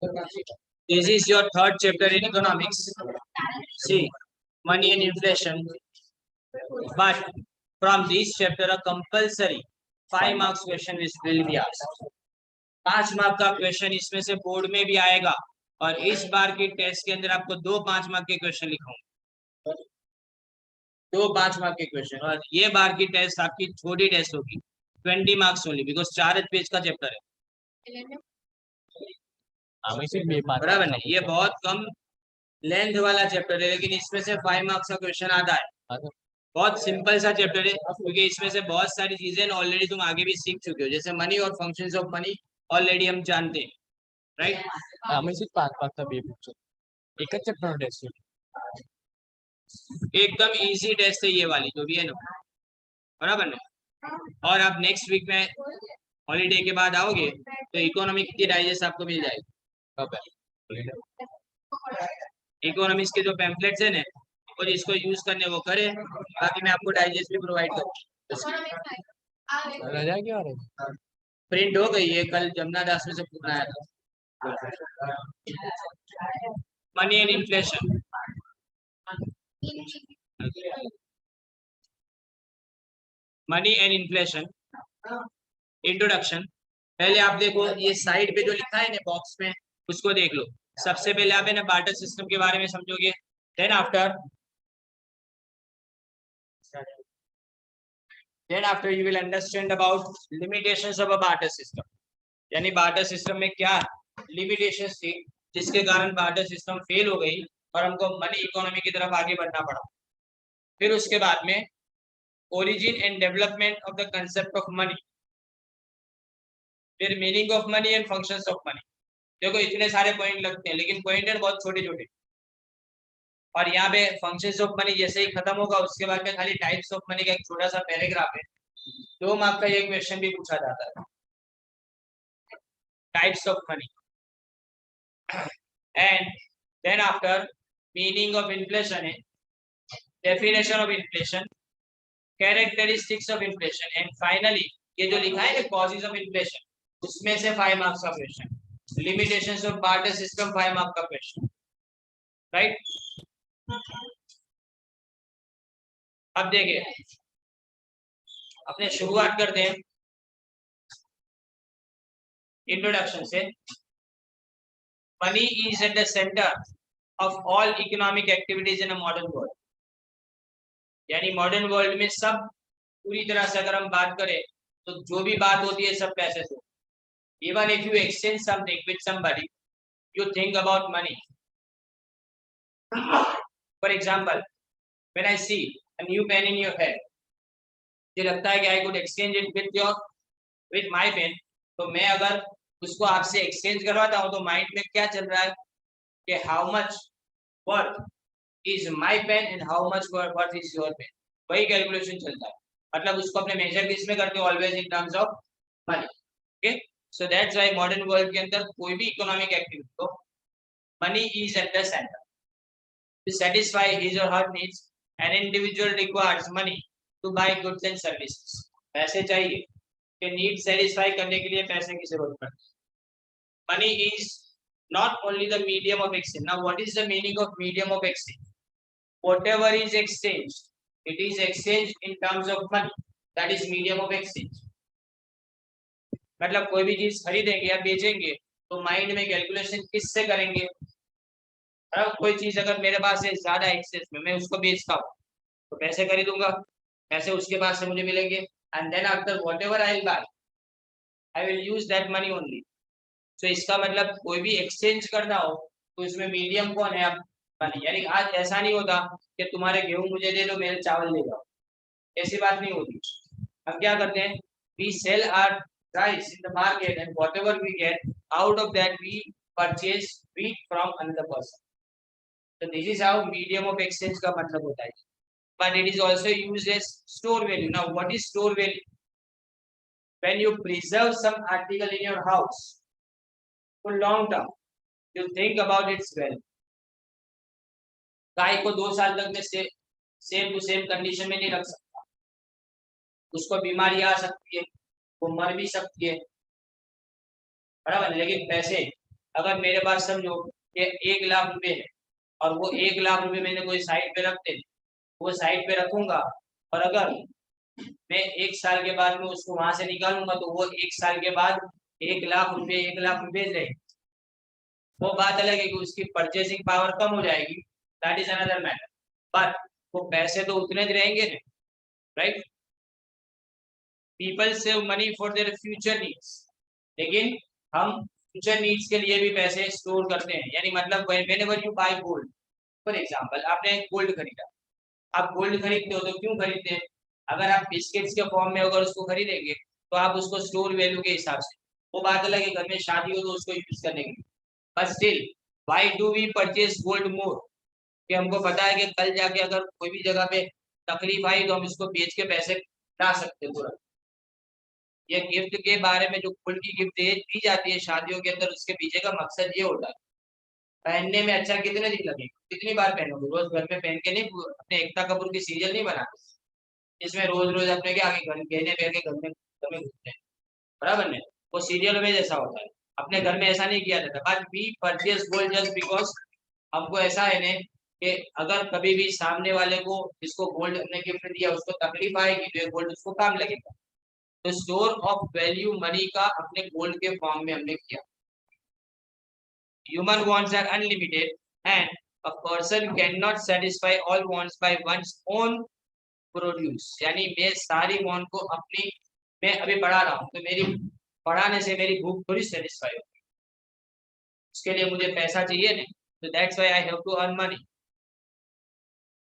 This is your third chapter in economics. See, money and inflation. But from this chapter, a compulsory 5 marks question will be asked. 5 mark का question इसमें से board में भी आएगा और इस बार की टेस्ट के अंदर आपको 2 5 मार्क के क्वेश्चन लिखाऊंगा, 2 5 मार्क के क्वेश्चन। और ये बार की टेस्ट आपकी छोटी टेस्ट होगी, 20 मार्क्स ओनली, बिकॉज 4 पेज का चैप्टर है, बराबर नहीं? ये बहुत कम लेंथ वाला चैप्टर है, लेकिन इसमें से 5 मार्क्स का क्वेश्चन आता है। बहुत सिंपल सा चैप्टर है, क्योंकि इसमें से बहुत सारी चीजें ऑलरेडी तुम आगे भी सीख चुके हो, जैसे मनी और फंक्शंस ऑफ मनी ऑलरेडी हम जानते हैं, राइट? एकदम इजी टेस्ट है ये वाली जो भी है ना, बराबर ना? और आप नेक्स्ट वीक में हॉलीडे के बाद आओगे तो इकोनॉमिक की डाइजेस्ट आपको मिल जाएगी। इकोनॉमिक्स के जो पैम्फलेट्स है ना, और इसको यूज करने वो करे, बाकी मैं आपको डाइजेस्ट भी प्रोवाइड करूँ। प्रिंट हो गई है, कल जमुना दास में से पूछना आया था। Money and inflation. Money and inflation introduction. पहले आप देखो ये साइड पे जो लिखा है ना बॉक्स में, उसको देख लो। सबसे पहले आप है ना बार्टर सिस्टम के बारे में समझोगे, then after you will understand about limitations of a barter system। यानी बार्टर सिस्टम में क्या लिमिटेशंस थी जिसके कारण बार्टर सिस्टम फेल हो गई और हमको मनी इकोनॉमी की तरफ आगे बढ़ना पड़ा। फिर उसके बाद में origin and development of the concept of money, फिर meaning of money and functions of money. देखो इतने सारे पॉइंट लगते हैं, लेकिन पॉइंट है बहुत छोटे छोटे। और यहाँ पे फंक्शंस ऑफ मनी जैसे ही खत्म होगा, उसके बाद में खाली टाइप्स ऑफ मनी का एक छोटा सा पैराग्राफ है। 2 मार्क का ये क्वेश्चन भी पूछा जाता है, types of money. And then after meaning of inflation है, definition of inflation, characteristics of inflation, and finally ये जो लिखा है ना कॉजेज ऑफ इन्फ्लेशन, उसमें से 5 मार्क्स का question. Limitations of barter system 5 mark का क्वेश्चन, राइट? अब देखिए, अपने शुरुआत करते हैं इंट्रोडक्शन से। Money is at the centre of all economic activities in a modern world. यानी मॉडर्न वर्ल्ड में सब पूरी तरह से अगर हम बात करें तो जो भी बात होती है सब पैसे से। Even if you exchange something with somebody, you think about money. For example, when I see a new pen in your hand, मुझे लगता है कि I could exchange it with my pen। तो मैं अगर उसको आपसे एक्सचेंज करवाता हूँ तो माइंड में क्या चल रहा है कि how much worth is my pen and how much worth is your pen। वही कैलकुलेशन चलता है, मतलब उसको अपने मेजर किस में करते हो, always in terms of money. Okay, so that's why modern world के अंदर कोई भी इकोनॉमिक एक्टिविटी को money is at the center। To satisfy his or her needs, an individual requires money to buy goods and services। पैसे चाहिए कि need satisfy करने के लिए पैसे की जरूरत पड़ती है। Money is not only the medium of exchange। Now what is the meaning of medium of exchange? Whatever is exchanged, it is exchanged in terms of money, that is medium of exchange। मतलब कोई भी चीज खरीदेंगे या बेचेंगे तो mind में calculation किससे करेंगे? कोई चीज अगर मेरे पास है ज्यादा एक्सेस में, मैं उसको बेचता हूँ तो पैसे खरीदूंगा, पैसे उसके पास से मुझे मिलेंगे, and then after whatever I will buy, I will use that money only. So इसका मतलब कोई भी एक्सचेंज करना हो तो इसमें मीडियम कौन है? अब मनी। यानी आज ऐसा नहीं होता कि तुम्हारे गेहूं मुझे दे दो, मेरे चावल ले जाओ, ऐसी बात नहीं होती। अब क्या करते हैं, we sell our rice in the market and whatever we get out of that we purchase wheat from another person। So this is how medium of exchange का मतलब होता है। But it is also used as store value। Now what is store value? When you preserve some article in your house for long term, you think about its value। गाय को 2 साल तक में same to same condition में नहीं रख सकता, उसको बीमारी आ सकती है, वो मर भी सकती है, बराबर। लेकिन पैसे अगर मेरे पास समझो कि 1 लाख रुपए है और वो 1 लाख रुपए मैंने कोई साइड पे रखते, वो साइड पे रखूंगा, और अगर मैं 1 साल के बाद में उसको वहां से निकालूंगा तो वो 1 साल के बाद 1 लाख रुपए 1 लाख रुपए दे, वो बात अलग है कि उसकी परचेसिंग पावर कम हो जाएगी, that is another matter, but वो पैसे तो उतने ही रहेंगे ना, right. People save money for their future needs, लेकिन हम फ्यूचर नीड्स के लिए भी पैसे स्टोर करते हैं, यानी मतलब whenever you buy gold, for example आपने गोल्ड खरीदा, आप गोल्ड खरीदते हो तो क्यों खरीदते हैं? अगर आप बिस्किट्स के फॉर्म में अगर उसको खरीदेंगे तो आप उसको स्टोर वैल्यू के हिसाब से, वो बात अलग है घर में शादी हो तो उसको यूज करने के लिए, but still why do we purchase gold more, कि हमको पता है कि कल जाके अगर कोई भी जगह पे तकलीफ आई तो हम इसको बेच के पैसे ला सकते हैं तुरंत। ये गिफ्ट के बारे में जो गोल्ड की गिफ्ट दी जाती है शादियों के अंदर, उसके पीछे का मकसद ये होता है, पहनने में अच्छा कितने दिन लगेगा, कितनी बार पहनोगे, रोज घर में पहन के नहीं, अपने एकता कपूर की सीरियल नहीं बनाते इसमें रोज रोज अपने के आगे गहने पहन के घर में घूमते हैं, बराबर नहीं, वो सीरियल में जैसा होता है, अपने घर में ऐसा नहीं किया जाता, but we purchase gold just because हमको ऐसा है ना कि अगर कभी भी सामने वाले को जिसको गोल्ड हमने गिफ्ट दिया उसको तकलीफ आएगी तो ये गोल्ड उसको काम लगेगा, तो स्टोर ऑफ वैल्यू मनी का अपने गोल्ड के फॉर्म में हमने किया। Human wants are unlimited and a person cannot satisfy all wants by one's own produce, यानी मैं सारी वांट को अपनी, मैं अभी पढ़ा रहा हूँ तो मेरी पढ़ाने से मेरी भूख थोड़ी सेटिस्फाई होगी, उसके लिए मुझे पैसा चाहिए नहीं, तो that's why I have to earn money.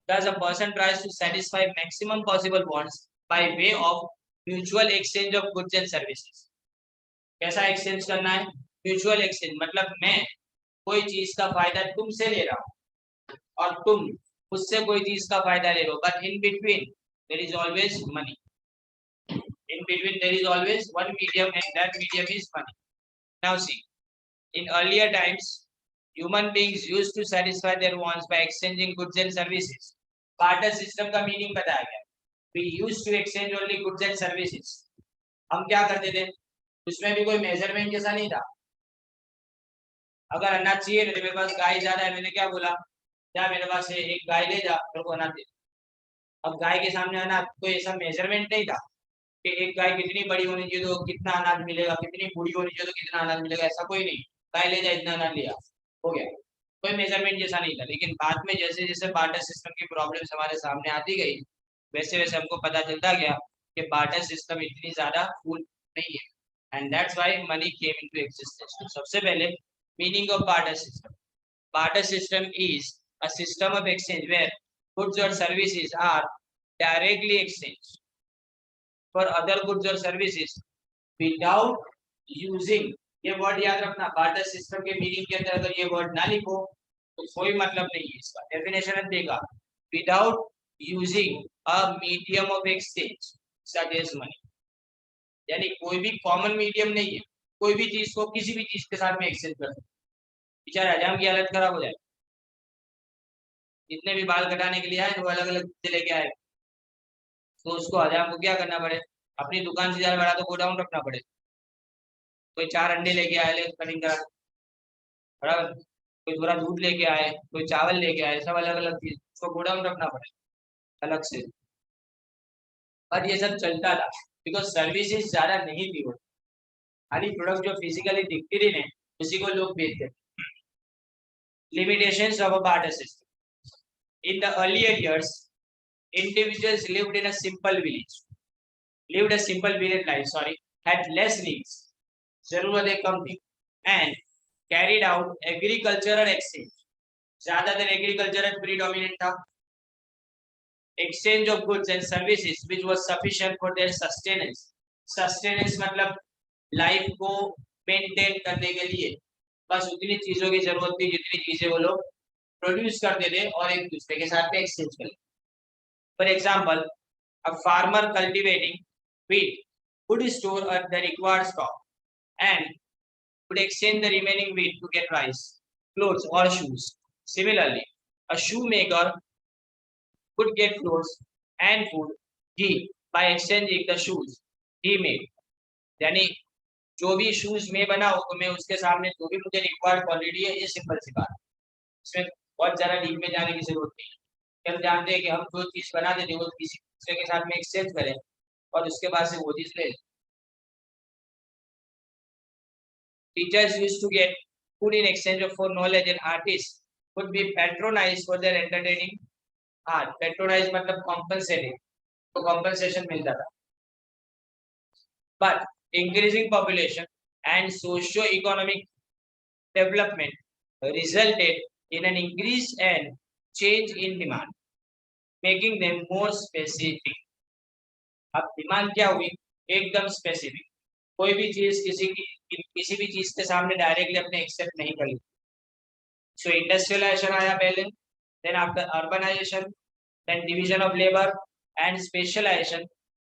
Thus a person tries to satisfy maximum possible wants by way of mutual exchange of goods and services। कैसा एक्सचेंज करना है? म्यूचुअल एक्सचेंज, मतलब मैं कोई चीज का फायदा तुमसे ले रहा हूँ और तुम उससे कोई चीज का फायदा ले रहे हो, but in between there is always money, in between there is always one medium and that medium is money. Now see, in earlier times human beings used to satisfy their wants by exchanging goods and services. Barter system का meaning बताया गया, we used to exchange only goods and services. हम क्या करते थे, उसमें भी कोई मेजरमेंट जैसा नहीं था, अगर अनाज चाहिए तो मेरे पास गाय ज्यादा है, मैंने क्या बोला, क्या मेरे पास है एक गाय ले जा, मेरे को अनाज दे। अब गाय के सामने अनाज कोई ऐसा मेजरमेंट नहीं था कि एक गाय कितनी बड़ी होनी चाहिए तो कितना अनाज मिलेगा, कितनी बूढ़ी होनी चाहिए तो कितना अनाज मिलेगा, ऐसा कोई नहीं, गाय ले जा इतना अनाज लिया हो गया, कोई मेजरमेंट जैसा नहीं था। लेकिन बाद में जैसे जैसे बार्टर सिस्टम की प्रॉब्लम्स हमारे सामने आती गई, वैसे वैसे हमको पता चलता गया कि बार्टर सिस्टम इतनी ज्यादा फूल नहीं है, and that's why money came into existence. तो सबसे पहले meaning of barter system. Barter system is a system of exchange where goods or services are directly exchanged for other goods or services without using, ये word याद रखना, barter system के meaning के अंदर अगर ये वर्ड ना लिखो तो कोई मतलब नहीं है, इसका डेफिनेशन देगा without using a medium of exchange such as money, यानी कोई भी कॉमन मीडियम नहीं है, कोई भी चीज को किसी भी चीज के साथ में एक्सचेंज कर सकते, बेचारे हजाम की हालत खराब हो जाए, जितने भी बाल कटाने के लिए आए तो अलग अलग चीजें लेके आए, तो उसको हजाम को क्या करना पड़े, अपनी दुकान से ज्यादा बड़ा तो गोडाउन रखना पड़े, कोई 4 अंडे लेके आए ले कटिंग करा, बराबर, कोई थोड़ा दूध लेके आए, कोई चावल लेके आए, सब अलग अलग चीज, उसको गोडाउन रखना पड़े अलग से, बट ये सब चलता था बिकॉज सर्विसेज ज्यादा नहीं थी, वो खाली प्रोडक्ट जो फिजिकली दिखती थी ना उसी को लोग बेचते थे। Limitations of a barter system. In the earlier years, individuals lived in a simple village, life, had less needs, जरूरतें कम थी, and carried out agricultural exchange. ज्यादातर एग्रीकल्चरल प्रीडोमिनेंट था, exchange of goods and services which was sufficient for their sustenance. Sustenance मतलब life को maintain करने के लिए बस उतनी चीजों की जरूरत थी जितनी चीजें वो लोग प्रोड्यूस करते थे और एक दूसरे के साथ में एक्सचेंज करते। For example, a farmer cultivating wheat would store the required stock and would exchange the remaining wheat to get rice, clothes or shoes. Similarly, a shoemaker could get clothes and food he by exchanging the shoes he made. यानी जो भी shoes में बनाओ तो मैं उसके सामने जो भी मुझे रिक्वायर्ड क्वालिटी है, ये सिंपल सी बात, इसमें बहुत ज्यादा डीप में जाने की जरूरत नहीं है। हम जानते हैं कि हम जो चीज बना देते हैं वो किसी दूसरे के साथ में एक्सचेंज करें और उसके बाद से वो चीज ले। Teachers used to get food in exchange of for knowledge and artist could be patronised for their entertaining art. Patronise मतलब कॉम्पनसेटिंग, तो कॉम्पनसेशन मिलता था। But increasing population and socio-economic development resulted in an increase and change in demand, making them more specific. अब demand क्या हुई? एकदम specific. कोई भी चीज किसी भी चीज के सामने डायरेक्टली अपने एक्सेप्ट नहीं कर ली। सो इंडस्ट्रियलाइजेशन आया पहले, then after urbanisation, then division of labour and specialisation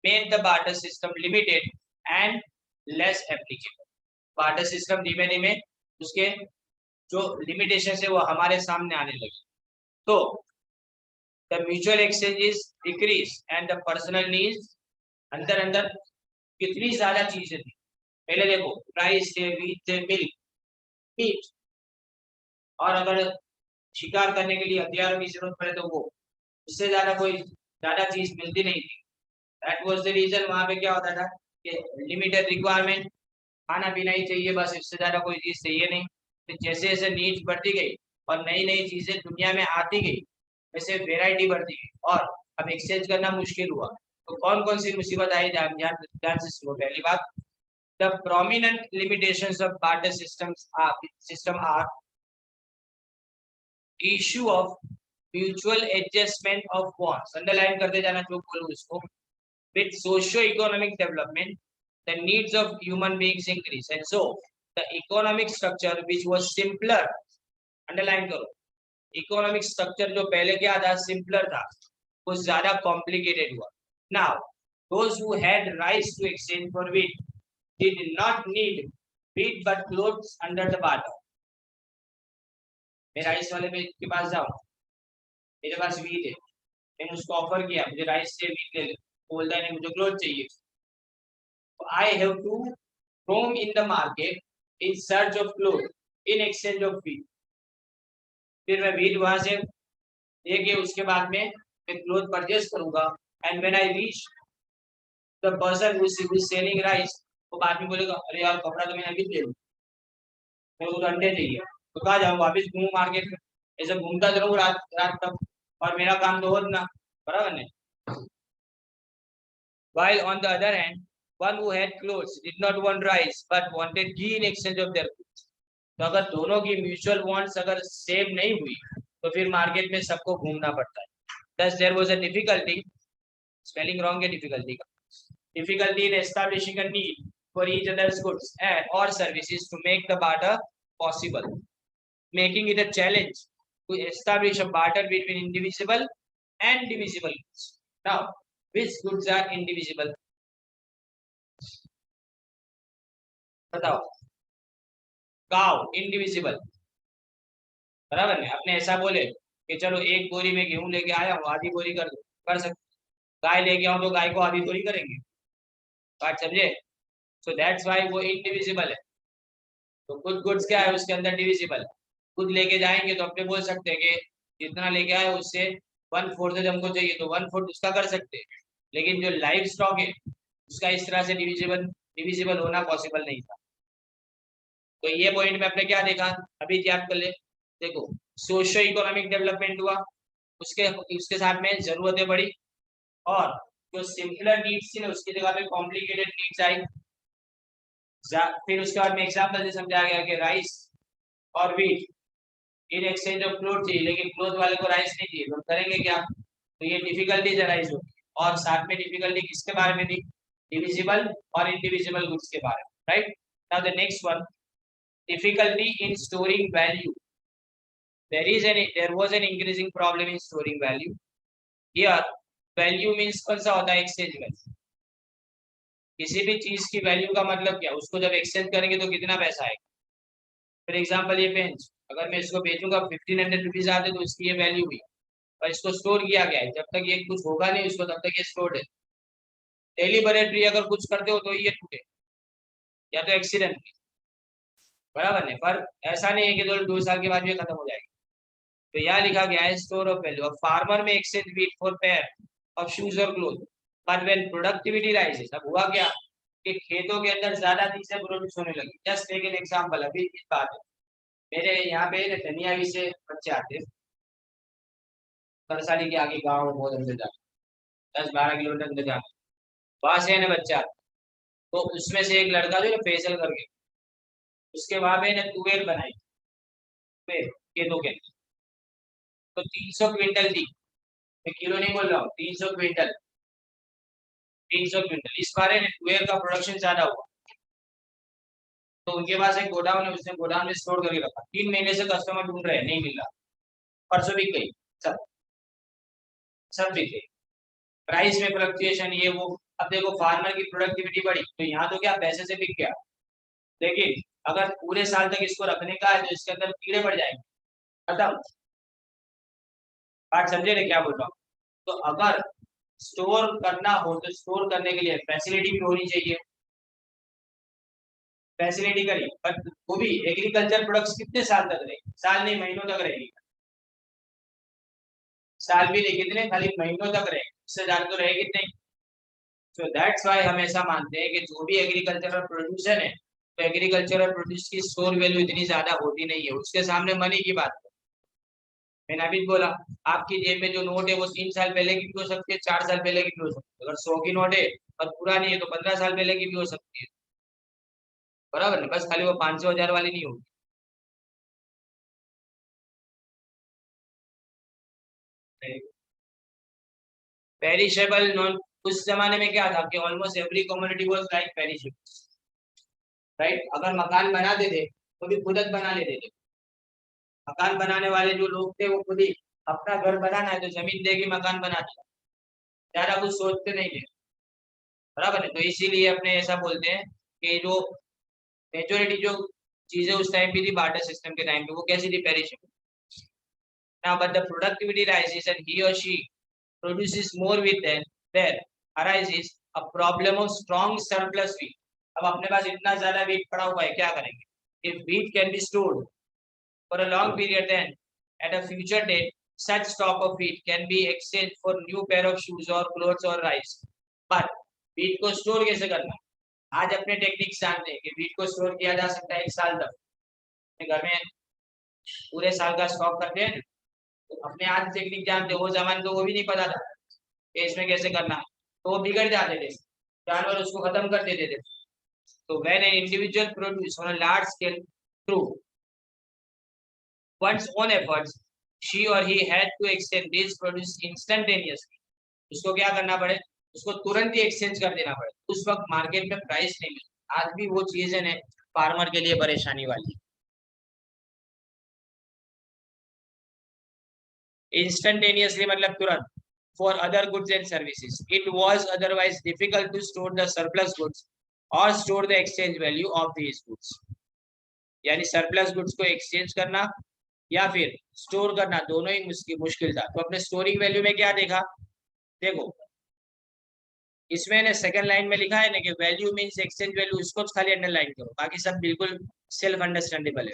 made the barter system limited and less applicable. Barter system धीमे धीमे उसके जो लिमिटेशन है वो हमारे सामने आने लगे। तो the mutual exchanges decrease and the personal needs, अंदर अंदर कितनी ज्यादा चीजें थी। पहले देखो राइस थे, व्हीट थे, मिल्क, मीट, और अगर शिकार करने के लिए हथियारों की जरूरत पड़े तो वो, उससे ज्यादा कोई ज्यादा चीज मिलती नहीं थी। That was the reason. वहां पे क्या होता था कि लिमिटेड रिक्वायरमेंट, खाना पीना ही चाहिए बस, इससे ज्यादा कोई चीज चाहिए नहीं। तो जैसे जैसे नीड्स बढ़ती गई और नई नई चीजें दुनिया में आती गई, वैसे वेराइटी बढ़ती गई और अब एक्सचेंज करना मुश्किल हुआ। तो कौन कौन सी मुसीबत आई, ध्यान से सुनो। पहली बात, the prominent limitations of barter system are issue of mutual adjustment of wants. Underline करते जाना जो बोलूं इसको। With socio-economic development, the needs of human beings increase, and so the economic structure which was simpler, underline करो, economic structure जो पहले क्या था, simpler था, वो ज्यादा complicated हुआ। Now, those who had rice to exchange for wheat did not need wheat but clothes under the barter। मैं राइस वाले के पास जाऊँ, मेरे पास wheat है, मैंने उसको ऑफर किया मुझे राइस से wheat ले ले, बोलता है नहीं मुझे क्लोथ चाहिए। I have to roam in the market in search of clothes in exchange of wheat। फिर मैं wheat वहां से लेके उसके बाद में मैं cloth परचेज करूंगा। And when I reach the person who is selling rice, वो बाद में बोलेगा अरे यार कपड़ा तो मैंने अभी ले लूं, मेरे को तो अंडे चाहिए। तो कहाँ जाऊँ, वापिस घूमूं मार्केट में, ऐसे घूमता रहूं रात रात तक, और मेरा काम तो हो ना, बराबर नहीं। While on the other hand, one who had clothes did not want rice but wanted ghee in exchange of their goods। तो अगर दोनों की म्यूचुअल वांट्स अगर सेम नहीं हुई तो फिर मार्केट में सबको घूमना पड़ता है। Thus there was a difficulty, spelling wrong है difficulty का, difficulty in establishing a need for each other's goods and or services to make the barter possible, making it a challenge to establish a barter between indivisible and divisible goods। Now, which goods are indivisible? बताओ। Cow indivisible, बराबर है। आपने ऐसा बोले कि चलो एक बोरी में गेहूं लेके आया हूँ, आधी बोरी कर दो, कर सकते। गाय लेके आऊं तो गाय को आधी बोरी करेंगे, बात समझे। सो दैट्स व्हाई वो इंडिविजिबल है। तो कुछ गुड्स क्या है उसके अंदर डिविजिबल है। खुद लेके जाएंगे तो अपने बोल सकते हैं कि जितना लेके आए उससे 1/4 हमको चाहिए तो 1/4 उसका कर सकते हैं। लेकिन जो लाइव स्टॉक है उसका इस तरह से डिविजिबल होना पॉसिबल नहीं था। तो ये पॉइंट में आपने क्या देखा, अभी याद कर ले। देखो सोशो इकोनॉमिक डेवलपमेंट हुआ, उसके उसके साथ में जरूरतें बढ़ी, और जो सिंपलर नीड्स थी ना उसकी जगह पे कॉम्प्लिकेटेड नीड्स आई। फिर उसके बाद में एग्जांपल से समझाया गया कि राइस और wheat in exchange of cloth चाहिए, लेकिन क्लोथ वाले को राइस नहीं चाहिए, तो करेंगे क्या। तो ये डिफिकल्टीज अराइज होगी, और साथ में डिफिकल्टी किसके बारे में थी, डिविजिबल और इंडिविजिबल गुड्स के बारे में, right. Now the next one, difficulty in storing value। there was an increasing problem in storing value। here value means कौन सा होता है, एक्सचेंज वैल्यू। किसी भी चीज की वैल्यू का मतलब क्या, उसको जब एक्सचेंज करेंगे तो कितना पैसा आएगा। फॉर एग्जांपल ये पेन, अगर मैं इसको बेचूंगा 1500 रुपीज आते तो इसकी ये वैल्यू हुई, और इसको स्टोर किया गया है, जब तक ये कुछ होगा नहीं उसको तब तक ये स्टोर्ड है। डेलीबरेटरी अगर कुछ करते हो तो ये टूटे, या तो एक्सीडेंट, बराबर नहीं, पर ऐसा नहीं है कि 2 साल के बाद भी खत्म हो जाएगी। तो यहाँ लिखा गया है स्टोर ऑफ वैल्यू, फार्मर में exchange wheat for pair of shoes और cloth, but when productivity rises, अब हुआ क्या कि खेतों के अंदर ज्यादा चीजें प्रोड्यूस होने लगी। जस्ट टेक एन एग्जांपल, अभी की बात है, मेरे यहाँ पे धनियावी से बच्चे आते हैं, तरसाली के आगे गाँव बहुत अंदर जाते, 10-12 किलोमीटर अंदर जाते, वहां से है बच्चा, तो उसमें से एक लड़का जो है फैसल करके, उसके वहां पे ने तुवेर बनाई, तुवेर खेतों के, तो 300 क्विंटल थी, मैं किलो नहीं बोल रहा हूँ, 300 क्विंटल, 300 क्विंटल। इस बार तुवेर का प्रोडक्शन ज्यादा हुआ, तो उनके पास एक गोडाउन है, उसने गोडाउन में स्टोर करके रखा, 3 महीने से कस्टमर ढूंढ रहे हैं, नहीं मिल रहा, परसों बिक गई, सब सब बिक गई, प्राइस में फ्लक्चुएशन ये वो। अब देखो फार्मर की प्रोडक्टिविटी बढ़ी, तो यहाँ तो क्या पैसे से बिक गया, लेकिन अगर पूरे साल तक इसको रखने का है तो इसके अंदर कीड़े पड़ जाएंगे, खत्म। बात समझे ना क्या बोल रहा हूँ? तो अगर स्टोर करना हो तो स्टोर करने के लिए फैसिलिटी भी होनी चाहिए, फैसिलिटी करी, पर वो भी एग्रीकल्चर प्रोडक्ट्स कितने साल तक रहेगी, साल नहीं महीनों तक रहेगी, साल भी नहीं, कितने खाली महीनों तक रहेगी, उससे ज्यादा तो रहेगी नहीं। सो दैट्स वाई हम ऐसा मानते हैं कि जो भी एग्रीकल्चरल प्रोड्यूसर है, तो एग्रीकल्चरल प्रोड्यूस की स्टोर वैल्यू इतनी ज्यादा होती नहीं है, उसके सामने मनी की बात है। मैंने अभी बोला, आपकी जेब में जो नोट है वो 3 साल पहले की भी हो सकती है, 4 साल पहले की भी हो सकती है, अगर 100 की नोट है और पुरानी है तो 15 साल पहले की भी हो सकती है, बराबर है, बस खाली वो 500-1000 वाली नहीं होगी। पेरिशेबल नॉन, उस जमाने में क्या था कि almost every community was like perishable, right. अगर मकान बनाते थे तो भी खुद बना लेते थे, मकान बनाने वाले जो लोग थे वो खुद ही, अपना घर बनाना है तो जमीन देगी मकान बना दिया, ज्यादा कुछ सोचते नहीं थे, बराबर है। तो इसीलिए अपने ऐसा बोलते हैं कि जो मेजोरिटी जो चीजें उस टाइम पे थी बार्टर सिस्टम के टाइम पे, वो कैसी थी, perishable. Now but the productivity rises and he और she produces more wheat, then there arises a problem of strong surplus wheat। अब अपने पास इतना ज्यादा wheat पड़ा हुआ है, क्या करेंगे? If wheat can be stored for a long period, then at a future date such stock of wheat can be exchanged for new pair of shoes or clothes or rice। but wheat को store कैसे करना? आज अपने techniques जानते हैं कि wheat को store किया जा सकता है 1 साल तक, अपने घर में पूरे साल का स्टॉक करते हैं, तो अपने आज टेक्निक जानते हो, वो जमाने तो वो भी नहीं पता था कि इसमें कैसे करना है, तो वो बिगड़ जाते थे, जानवर उसको खत्म कर देते थे। तो when an individual produce on a large scale through one's own efforts, she or he had to extend this produce instantaneously। उसको क्या करना पड़े, उसको तुरंत ही एक्सचेंज कर देना पड़े, उस वक्त मार्केट में प्राइस नहीं मिलती। आज भी वो चीजें ने फार्मर के लिए परेशानी वाली। इंस्टेंटेनियसली मतलब तुरंत, for other goods and services it was otherwise difficult to store the surplus goods or store the exchange value of these goods। यानी सरप्लस गुड्स को एक्सचेंज करना या फिर स्टोर करना, दोनों ही मुश्किल था। तो अपने स्टोरिंग वैल्यू में क्या देखा, देखो इसमें ने सेकंड लाइन में लिखा है ना कि वैल्यू मींस एक्सचेंज वैल्यू, इसको खाली अंडरलाइन करो, बाकी सब बिल्कुल सेल्फ अंडरस्टैंडेबल है।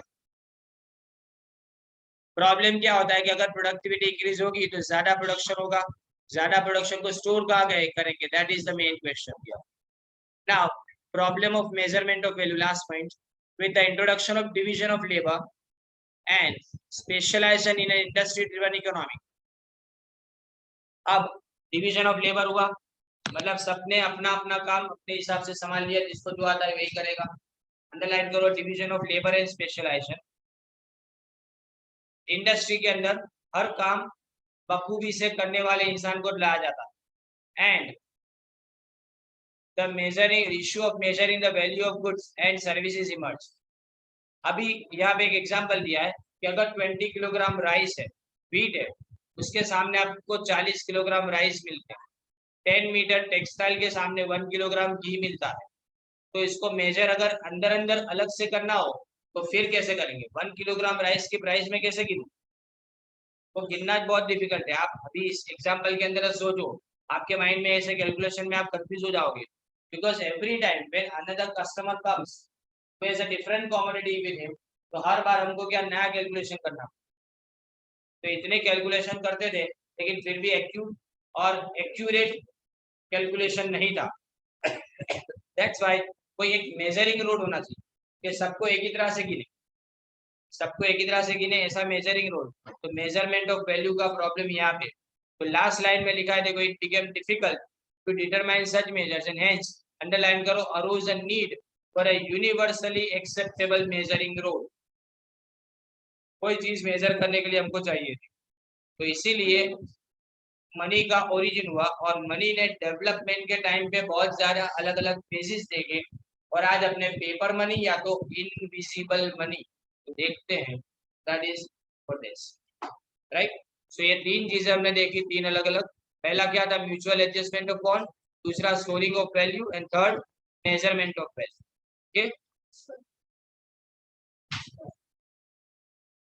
प्रॉब्लम क्या होता है कि अगर प्रोडक्टिविटी इंक्रीज होगी तो ज्यादा प्रोडक्शन होगा, ज्यादा प्रोडक्शन को स्टोर कहाँ गए करेंगे, that is the main question here. Now problem of measurement of value, last point, with the introduction of division of labour and specialisation in industry driven economy. अब डिवीजन ऑफ लेबर हुआ, मतलब सबने अपना अपना काम अपने हिसाब से संभाल लिया, जिसको जो आता है वही करेगा। अंडरलाइन करो division of labour and specialisation. Industry के अंदर हर काम बखूबी से करने वाले इंसान को लाया जाता है, and the measuring issue of measuring the value of goods and services emerge. अभी यहाँ पे एक एग्जांपल दिया है कि अगर 20 किलोग्राम राइस है, व्हीट है, उसके सामने आपको 40 किलोग्राम राइस मिलता है, 10 मीटर टेक्सटाइल के सामने 1 किलोग्राम घी मिलता है, तो इसको मेजर अगर अंदर अंदर अलग से करना हो तो फिर कैसे करेंगे? 1 किलोग्राम राइस की प्राइस में कैसे गिनूं? तो गिनना बहुत डिफिकल्ट है। आप अभी इस एग्जांपल के अंदर सोचो, आपके माइंड में ऐसे कैलकुलेशन में आप कंफ्यूज हो जाओगे, because every time when another customer comes as a different commodity with him, तो हर बार हमको क्या नया कैलकुलेशन करना। तो इतने कैलकुलेशन करते थे लेकिन फिर भी एक्यूट और एक्यूरेट कैलकुलेशन नहीं था। दैट्स व्हाई कोई एक मेजरिंग रोड होना चाहिए कि सबको एक ही तरह से गिने, सबको एक ही तरह से गिने, ऐसा मेजरिंग रोड। तो मेजरमेंट ऑफ वैल्यू का प्रॉब्लम यहाँ पे। तो लास्ट लाइन में लिखा है देखो, it became difficult to determine such measures and hence underline करो arose a need for a universally acceptable measuring rod. कोई चीज मेजर करने के लिए हमको चाहिए थी, तो इसीलिए मनी का ओरिजिन हुआ और मनी ने डेवलपमेंट के टाइम पे बहुत ज्यादा अलग अलग फेजेस देखे और आज अपने पेपर मनी या तो इनविजिबल मनी तो देखते हैं। That is what is right. So ये तीन चीजें हमने देखी, तीन अलग अलग। पहला क्या था, म्यूचुअल एडजस्टमेंट ऑफ बॉन्ड, दूसरा storing of value and third measurement of value. Okay.